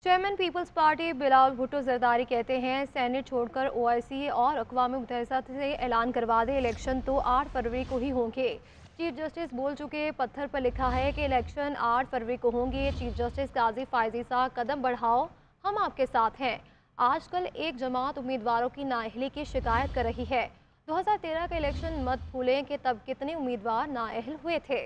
Chairman Peoples Party Bilawal Bhutto Zardari कहते हैं senate छोड़कर ओआईसी और अक़वाम मुत्तहिदा से ऐलान करवा दे, इलेक्शन तो 8 फरवरी को ही होंगे। चीफ जस्टिस बोल चुके, पत्थर पर लिखा है कि इलेक्शन 8 फरवरी को होंगे। चीफ जस्टिस काजी फायजी साहब कदम बढ़ाओ, हम आपके साथ हैं। आजकल एक जमात उम्मीदवारों की नाअहली की शिकायत कर रही है। 2013 का इलेक्शन मत भूलें कि तब कितने उम्मीदवार नाअहल हुए थे।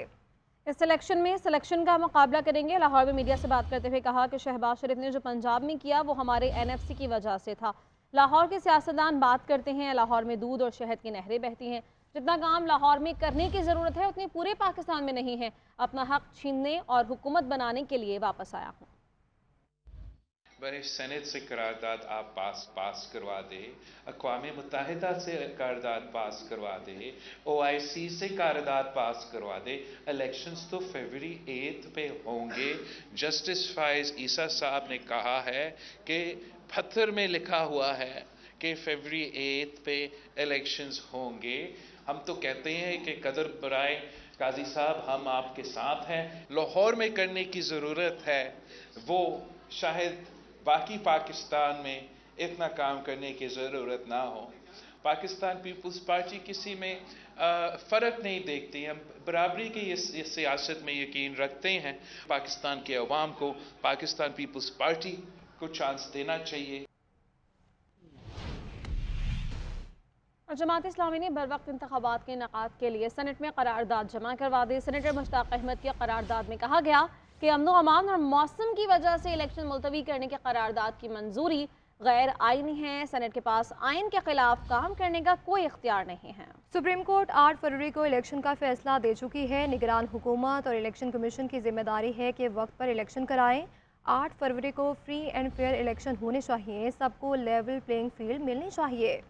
इस इलेक्शन में सिलेक्शन का मुकाबला करेंगे। लाहौर में मीडिया से बात करते हुए कहा कि शहबाज शरीफ ने जो पंजाब में किया वो हमारे एनएफसी की वजह से था। लाहौर के सियासतदान बात करते हैं, लाहौर में दूध और शहद की नहरें बहती हैं। जितना काम लाहौर में करने की ज़रूरत है उतनी पूरे पाकिस्तान में नहीं है। अपना हक छीनने और हुकूमत बनाने के लिए वापस आया हूँ। बड़े सेनेट से करारदाद आप पास करवा दे, अक़वाम मुत्तहिदा से करारदाद पास करवा दे, ओआईसी से करारदाद पास करवा दे। इलेक्शंस तो फरवरी 8 पे होंगे। जस्टिस फाइज ईसा साहब ने कहा है कि पत्थर में लिखा हुआ है कि फरवरी 8 पे इलेक्शंस होंगे। हम तो कहते हैं कि कदर बराए काजी साहब, हम आपके साथ हैं। लाहौर में करने की ज़रूरत है वो शायद बाकी पाकिस्तान में इतना काम करने की ज़रूरत ना हो। पाकिस्तान पीपल्स पार्टी किसी में फ़र्क नहीं देखती। हम बराबरी की इस सियासत में यकीन रखते हैं। पाकिस्तान के अवाम को पाकिस्तान पीपल्स पार्टी को चांस देना चाहिए। और जमात इस्लामी ने बर वक्त इंतखाबात के इनेकाद के लिए सेनेट में करारदाद जमा करवा दी। सेनेटर मुश्ताक अहमद की करारदाद में कहा गया कि अमन अमान और मौसम की वजह से इलेक्शन मुलतवी करने के करारदाद की मंजूरी गैर आइनी है। सेनेट के पास आइन के खिलाफ काम करने का कोई इख्तियार नहीं है। सुप्रीम कोर्ट 8 फरवरी को इलेक्शन का फैसला दे चुकी है। निगरान हुकूमत और इलेक्शन कमीशन की जिम्मेदारी है कि वक्त पर इलेक्शन कराएं। 8 फरवरी को फ्री एंड फेयर इलेक्शन होने चाहिए। सबको लेवल प्लेइंग फील्ड मिलनी चाहिए।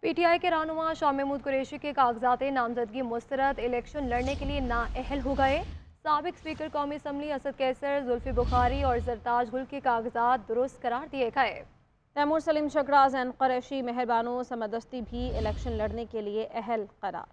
पीटीआई के रहनुमा शाह महमूद कुरैशी के कागजात नामजदगी मुस्तरद, इलेक्शन लड़ने के लिए नाअहल हो गए। साबिक स्पीकर कौमी असम्बली असद कैसर, जुल्फी बुखारी और जरताज गुल के कागजात दुरुस्त करार दिए गए। तैमूर सलीम शकराज एंड कुरैशी मेहरबानो समदस्ती भी इलेक्शन लड़ने के लिए अहल करार।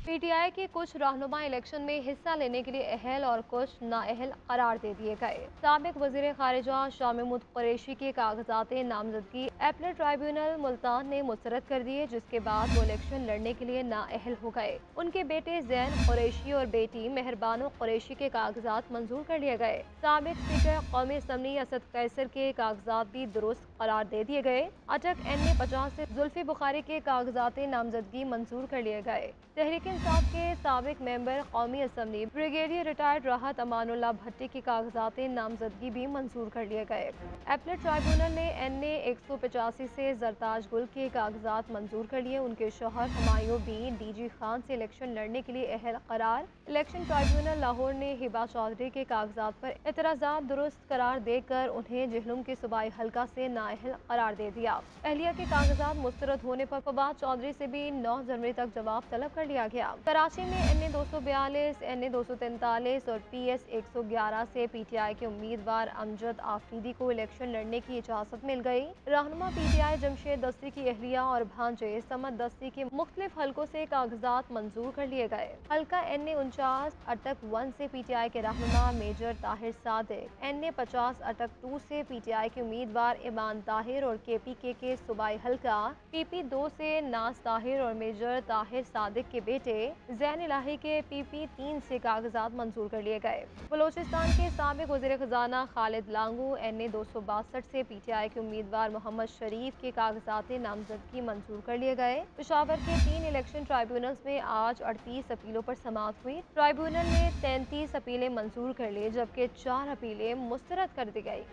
पीटीआई के कुछ रहनुमा इलेक्शन में हिस्सा लेने के लिए अहल और कुछ नाअहल करार दे दिए गए। साबिक वजीर खारिजा शाह महमूद कुरैशी के कागजात नामजदगी अपीलेट ट्राइब्यूनल मुल्तान ने मुस्तरद कर दिए, जिसके बाद वो इलेक्शन लड़ने के लिए नाअहल हो गए। उनके बेटे जैन कुरैशी और बेटी मेहरबानो कुरैशी के कागजात मंजूर कर लिए गए। साबिक स्पीकर कौमी असम्बली असद कैसर के कागजात भी दुरुस्त करार दे दिए गए। अटक NA 50 से जुल्फी बुखारी के कागजात नामजदगी मंजूर कर लिए गए। तहरीक इंसाफ के साबिक मेंबर कौमी असम्बली ब्रिगेडियर रिटायर्ड राहत अमानुल्लाह भट्टी के कागजात नामजदगी भी मंजूर कर लिए गए। अपीलेट ट्राइब्यूनल ने NA 185 से जरताज गुल के कागजात मंजूर कर लिए। उनके शौहर हुमायूं बीन DG खान से इलेक्शन लड़ने के लिए अहल करार। इलेक्शन ट्राइब्यूनल लाहौर ने हिबा चौधरी के कागजात पर एतराज़ात दुरुस्त करार देकर उन्हें जहलुम के सूबाई हल्का से नाअहल करार दे दिया। अहलिया के कागजात मुस्तरद होने पर फवाद चौधरी से भी 9 जनवरी तक जवाब तलब कर लिया गया। कराची में NA 242, NA 243 और PS 111 से PTI के उम्मीदवार अमजद आफरीदी को इलेक्शन लड़ने की इजाज़त मिल गई। रहनुमा PTI जमशेद दस्ती की अहलिया और भांजे समद दस्ती के मुख्तलिफ हल्कों से कागजात मंजूर कर लिए गए। हल्का NA 49 अटक 1 से PTI के रहनुमा मेजर ताहिर सादिक, NA 50 अटक 2 से PTI के उम्मीदवार ईमान ताहिर और KPK के सूबाई हल्का PP 2 से नाज ताहिर और मेजर ताहिर सादिक के बेटे जैन इलाही के PP 3 से कागजात मंजूर कर लिए गए। बलोचिस्तान के साबिक वज़ीर खजाना खालिद लांगू NA 262 से PTI के उम्मीदवार मोहम्मद शरीफ के कागजात नामजदगी मंजूर कर लिए गए। पेशावर के 3 इलेक्शन ट्राइब्यूनल्स में आज 38 अपीलों पर समाअत हुई। ट्राइब्यूनल ने 33 अपीलें मंजूर कर ली, जबकि 4 अपीलें मुस्तरद कर दी गई।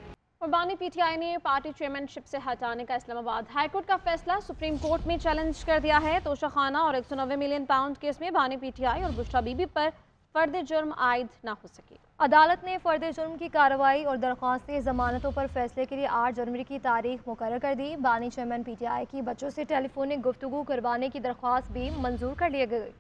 और बानी PTI ने पार्टी चेयरमैनशिप से हटाने का इस्लामाबाद हाईकोर्ट का फैसला सुप्रीम कोर्ट में चैलेंज कर दिया है। तोशाखाना और 190 मिलियन पाउंड केस में बानी PTI और बुशरा बीबी पर फर्द जुर्म आयद न हो सके। अदालत ने फर्द जुर्म की कार्रवाई और दरख्वास्त जमानतों पर फैसले के लिए 8 जनवरी की तारीख मुकर्रर कर दी। बानी चेयरमैन PTI की बच्चों से टेलीफोनिक गुफ्तगू करवाने की दरख्वास्त भी मंजूर कर ली गई।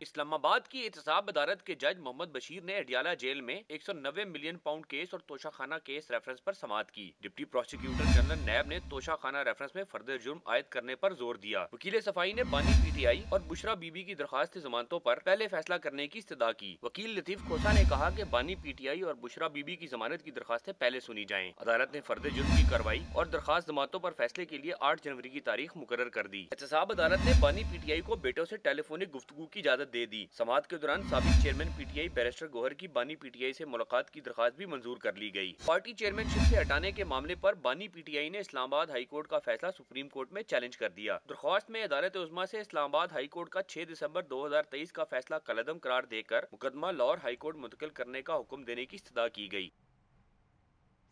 اسلام آباد کی احتساب عدالت کے جج محمد بشیر نے اڈیالہ جیل میں 190 ملین پاؤنڈ کیس اور توشہ خانہ کیس ریفرنس پر سماعت کی۔ ڈپٹی پروسیکیوٹر جنرل نیب نے توشہ خانہ ریفرنس میں فرد جرم عائد کرنے پر زور دیا۔ وکیل صفائی نے بانی پی ٹی آئی اور بشرا بی بی کی درخواست ضمانتوں پر پہلے فیصلہ کرنے کی استدعا کی۔ وکیل لطیف کھوسا نے کہا کہ بانی پی ٹی آئی اور بشرا بی بی کی ضمانت کی درخواستیں پہلے سنی جائیں۔ عدالت نے فرد جرم کی کارروائی اور درخواست ضمانتوں پر فیصلے کے لیے 8 جنوری کی تاریخ مقرر کر دی۔ احتساب عدالت نے بانی پی ٹی آئی کو بیٹوں سے ٹیلی فونک گفتگو کی اجازت دے دی۔ سماعت کے دوران سابق چیئرمین پی ٹی آئی بیرسٹر گوہر کی بانی پی ٹی آئی سے ملاقات کی درخواست بھی منظور کر لی گئی۔ پارٹی چیئرمین شپ سے ہٹانے کے معاملے پر بانی پی ٹی آئی نے اسلام آباد ہائی کورٹ کا فیصلہ سپریم کورٹ میں چیلنج کر دیا۔ درخواست میں عدالت عظمیٰ سے اسلام آباد ہائی کورٹ کا 6 دسمبر 2023 کا فیصلہ کالعدم قرار دے کر مقدمہ لاہور ہائی کورٹ منتقل کرنے کا حکم دینے کی استدعا کی گئی۔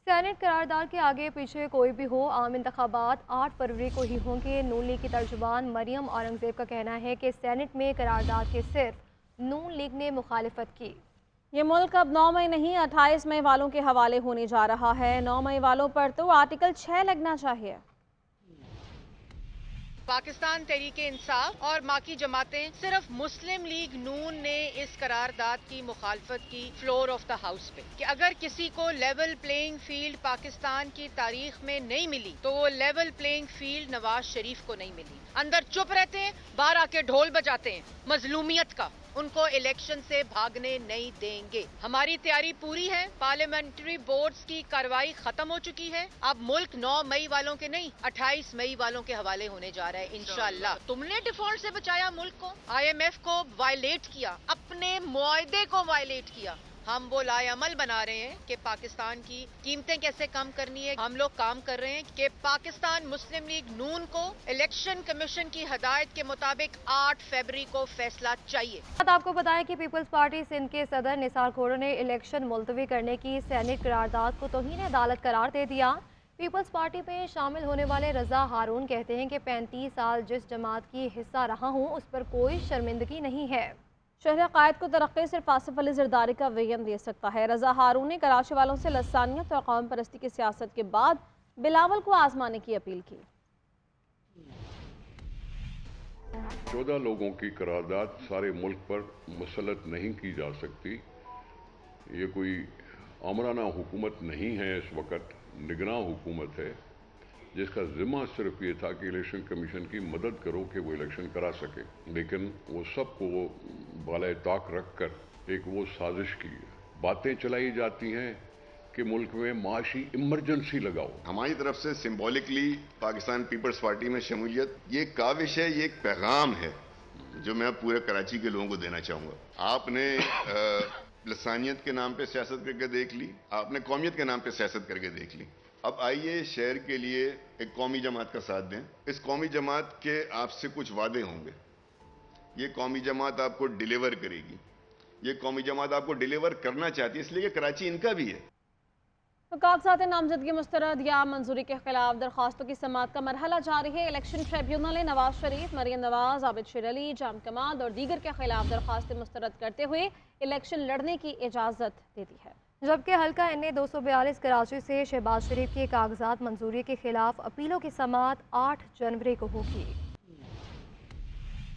سینٹ قرارداد کے آگے پیچھے کوئی بھی ہو، عام انتخابات 8 فروری کو ہی ہوں گے۔ نون لیگ کی ترجمان مریم اورنگزیب کا کہنا ہے کہ سینٹ میں قرارداد کے صرف نون لیگ نے مخالفت کی۔ یہ ملک اب 9 مئی نہیں 28 مئی والوں کے حوالے ہونے جا رہا ہے۔ 9 مئی والوں پر تو آرٹیکل 6 لگنا چاہیے۔ پاکستان تحریک انصاف اور باقی جماعتیں، صرف مسلم لیگ نون نے اس قرارداد کی مخالفت کی فلور آف دا ہاؤس پہ، کہ اگر کسی کو لیول پلینگ فیلڈ پاکستان کی تاریخ میں نہیں ملی تو وہ level playing field Nawaz Sharif کو نہیں ملی۔ اندر چپ رہتے ہیں، باہر آ کے ڈھول بجاتے ہیں مظلومیت کا، ان کو الیکشن سے بھاگنے نہیں دیں گے۔ ہماری تیاری پوری ہے، پارلیمنٹری بورڈز کی کارروائی ختم ہو چکی ہے، اب ملک 9 مئی والوں کے نہیں 28 مئی والوں کے حوالے ہونے جا رہا ہے انشاءاللہ۔ تم نے ڈیفالٹ سے بچایا ملک کو، آئی ایم ایف کو وائلیٹ کیا، اپنے معاہدے کو وائلیٹ کیا۔ ہم وہ لائے عمل بنا رہے ہیں کہ پاکستان کی قیمتیں کیسے کم کرنی ہے۔ ہم لوگ کام کر رہے ہیں کہ پاکستان مسلم لیگ نون کو الیکشن کمیشن کی ہدایت کے مطابق 8 فروری کو فیصلہ چاہیے۔ آپ کو بتائیں کہ پیپلز پارٹی سندھ کے صدر نثار کھوڑا نے الیکشن ملتوی کرنے کی سینٹ قرارداد کو توہین عدالت قرار دے دیا۔ پیپلز پارٹی میں شامل ہونے والے رضا ہارون کہتے ہیں کہ 35 سال جس جماعت کی حصہ رہا ہوں اس پر کوئی شرمندگی نہیں ہے۔ شہر قائد کو ترقی صرف آصف علی زرداری کا ویژن دے سکتا ہے۔ رضا ہارون نے کراچی والوں سے لسانیت اور قوم پرستی کی سیاست کے بعد بلاول کو آزمانے کی اپیل کی۔ 14 لوگوں کی قرارداد سارے ملک پر مسلط نہیں کی جا سکتی۔ یہ کوئی آمرانہ حکومت نہیں ہے، اس وقت نگراں حکومت ہے جس کا ذمہ صرف یہ تھا کہ الیکشن کمیشن کی مدد کرو کہ وہ الیکشن کرا سکے، لیکن وہ سب کو بالائے طاق رکھ کر ایک وہ سازش کی باتیں چلائی جاتی ہیں کہ ملک میں معاشی ایمرجنسی لگاؤ۔ ہماری طرف سے سمبولکلی پاکستان پیپلز پارٹی میں شمولیت یہ ایک کاوش ہے، یہ ایک پیغام ہے جو میں پورے کراچی کے لوگوں کو دینا چاہوں گا۔ آپ نے لسانیت کے نام پہ سیاست کر کے دیکھ لی، آپ نے قومیت کے نام پہ سیاست کر کے دیکھ لی، اب آئیے شہر کے لیے ایک قومی جماعت کا ساتھ دیں۔ اس قومی جماعت کے آپ سے کچھ وعدے ہوں گے، یہ قومی جماعت آپ کو ڈیلیور کرے گی، یہ قومی جماعت آپ کو ڈیلیور کرنا چاہتی ہے، اس لیے کہ کراچی ان کا بھی ہے۔ کاغذات نامزدگی مسترد یا منظوری کے خلاف درخواستوں کی سماعت کا مرحلہ جاری ہے۔ الیکشن ٹریبیونل نے نواز شریف، مریم نواز، عابد شیر علی، جام کمال اور دیگر کے خلاف درخواستیں مسترد کرتے ہوئے الیکشن لڑنے کی اجازت دے دی ہے، جبکہ حلقہ این 242 کراچی سے شہباز شریف کے کاغذات منظوری کے خلاف اپیلوں کی سماعت 8 جنوری کو ہوگی۔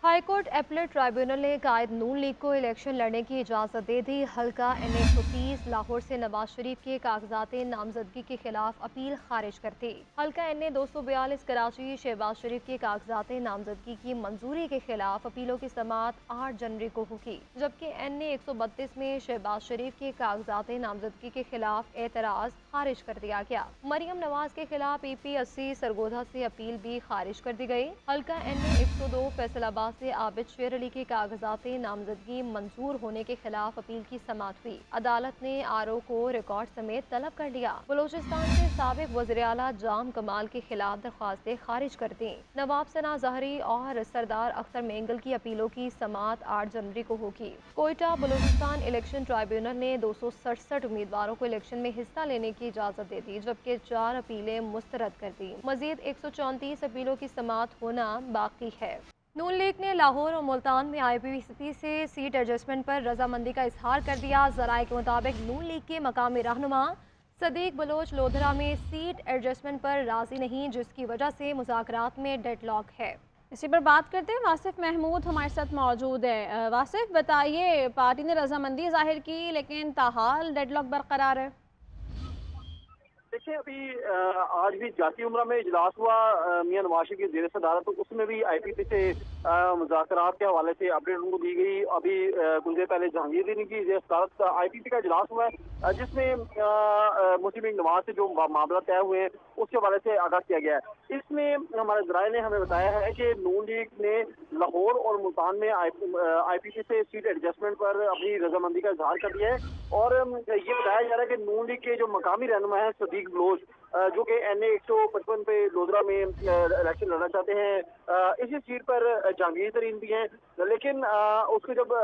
ہائی کورٹ اپیلیٹ ٹرائیبیونل نے قائد نون لیگ کو الیکشن لڑنے کی اجازت دے دی۔ حلقہ این 130 لاہور سے نواز شریف کے کاغذات نامزدگی کے خلاف اپیل خارج کر دی۔ حلقہ این 242 کراچی شہباز شریف کے کاغذات نامزدگی کی منظوری کے خلاف اپیلوں کی سماعت 8 جنوری کو ہوگی، جبکہ این 132 میں شہباز شریف کے کاغذات نامزدگی کے خلاف اعتراض خارج کر دیا گیا۔ مریم نواز کے خلاف ای پی 80 سرگودھا سے اپیل بھی خارج کر دی گئی۔ حلقہ این 102 فیصل آباد سے عابد شیر علی کے کاغذات نامزدگی منظور ہونے کے خلاف اپیل کی سماعت ہوئی۔ عدالت نے آر او کو ریکارڈ سمیت طلب کر لیا۔ بلوچستان سے سابق وزیر اعلیٰ جام کمال کے خلاف درخواستیں خارج کر دیں۔ نواب ثنا ظاہری اور سردار اختر مینگل کی اپیلوں کی سماعت 8 جنوری کو ہوگی۔ کوئٹہ بلوچستان الیکشن ٹرائیبیونل نے 267 امیدواروں کو الیکشن میں حصہ لینے کی اجازت دے دی، جبکہ 4 اپیلیں مسترد کر دی۔ مزید 134 اپیلوں کی سماعت ہونا باقی ہے۔ نون لیگ نے لاہور اور ملتان میں آئی پی سی سے سیٹ ایڈجسٹمنٹ پر رضامندی کا اظہار کر دیا۔ ذرائع کے مطابق نون لیگ کے مقامی رہنما صدیق بلوچ لودھرا میں سیٹ ایڈجسٹمنٹ پر راضی نہیں، جس کی وجہ سے مذاکرات میں ڈیڈ لاک ہے۔ इसी पर बात करते हैं, वासिफ महमूद हमारे साथ मौजूद है। वासिफ बताइए, पार्टी ने रजामंदी जाहिर की लेकिन ताहाल डेडलॉक बरकरार है। देखिए, अभी आज भी जाती उम्रा में इजलास हुआ मियां नवाज शरीफ की ज़ेर सदारत, तो उसमें भी IPP से मुज़ाकरात के हवाले से अपडेट उनको दी गई। अभी कुछ देर पहले जहांगीर की ज़ेर सदारत IPP का इजलास हुआ है, जिसमें मुस्लिम लीग नवाज से जो मामला तय हुए हैं उसके हवाले से आगाह किया गया है। इसमें हमारे ज़राए ने हमें बताया है कि नून लीग ने लाहौर और मुल्तान में IPP से सीट एडजस्टमेंट पर अपनी रजामंदी का इजहार कर दिया है। और ये बताया जा रहा है कि नून लीग के जो मकामी रहनुमा है सदीक बलोच, जो कि NA 155 पे लोधरा में इलेक्शन लड़ना चाहते हैं, इसी सीट पर जहांगीर तरीन भी हैं। लेकिन उसको जब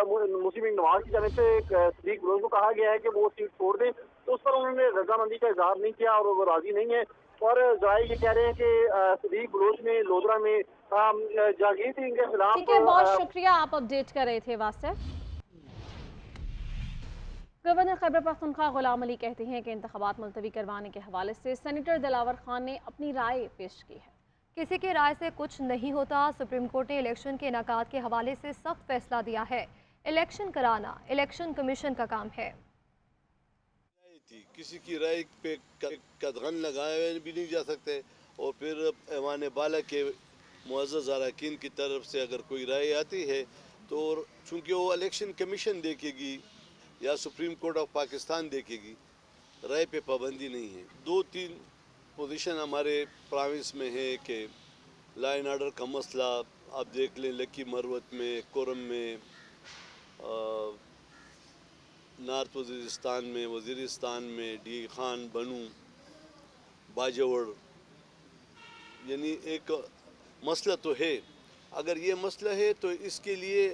मुस्लिम लीग नवाज की जानिब से सदीक बलोच को कहा गया है कि वो सीट छोड़ दें, तो उस पर उन्होंने रजामंदी का इजहार नहीं किया और वो राजी नहीं है। और ज़राए ये कह रहे हैं कि सदीक बलोच ने लोधरा में जहांगीर तरीन के खिलाफ। ठीक है, बहुत शुक्रिया, आप अपडेट कर रहे थे वासिफ। गवर्नर खैबर पख्तूनख्वा गुलाम अली कहते हैं कि इंतखाबात मुलतवी करवाने के हवाले से सेनेटर दिलावर खान ने अपनी राय पेश की है। किसी की राय से कुछ नहीं होता। सुप्रीम कोर्ट ने इलेक्शन के इनेकाद के हवाले से सख्त फैसला दिया है। इलेक्शन कराना इलेक्शन कमीशन का काम है। किसी की राय पे कदगन लगाए भी नहीं जा सकते, और फिर ऐवान बाला के मुअज़्ज़ज़ अरकान की तरफ से अगर कोई राय आती है तो चूँकि वो इलेक्शन कमीशन देखेगी या सुप्रीम कोर्ट ऑफ पाकिस्तान देखेगी, राय पे पाबंदी नहीं है। 2-3 पोजीशन हमारे प्रोविंस में है कि लॉ एंड ऑर्डर का मसला आप देख लें, लकी मरवत में, कोरम में, नॉर्थ वज़ीरिस्तान में, डी खान, बनू, बाजवड़, यानी एक मसला तो है। अगर ये मसला है तो इसके लिए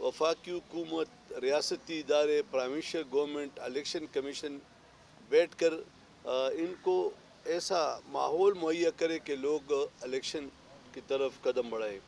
वफाकी हुकूमत, रियासती इदारे, प्रोविंशियल गवर्नमेंट, इलेक्शन कमीशन बैठ कर इनको ऐसा माहौल मुहैया करे कि लोग इलेक्शन की तरफ कदम बढ़ाएं।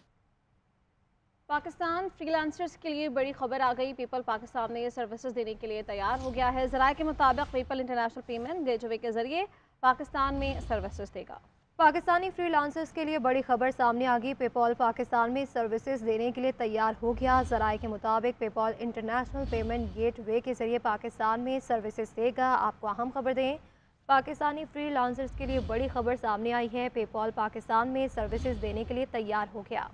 पाकिस्तान फ्रीलांसर्स के लिए बड़ी खबर आ गई। पीपल पाकिस्तान ने ये सर्विसेज देने के लिए तैयार हो गया है। ज़राए के मुताबिक पीपल इंटरनेशनल पेमेंट गेटवे के जरिए पाकिस्तान में सर्विसेज देगा। पाकिस्तानी फ्रीलांसर्स के लिए बड़ी खबर सामने आ गई। पेपॉल पाकिस्तान में सर्विसेज देने के लिए तैयार हो गया। ज़राए के मुताबिक पेपॉल इंटरनेशनल पेमेंट गेटवे के जरिए पाकिस्तान में सर्विसेज देगा। आपको अहम खबर दें, पाकिस्तानी फ्रीलांसर्स के लिए बड़ी खबर सामने आई है। पेपॉल पाकिस्तान में सर्विसेज देने के लिए तैयार हो गया।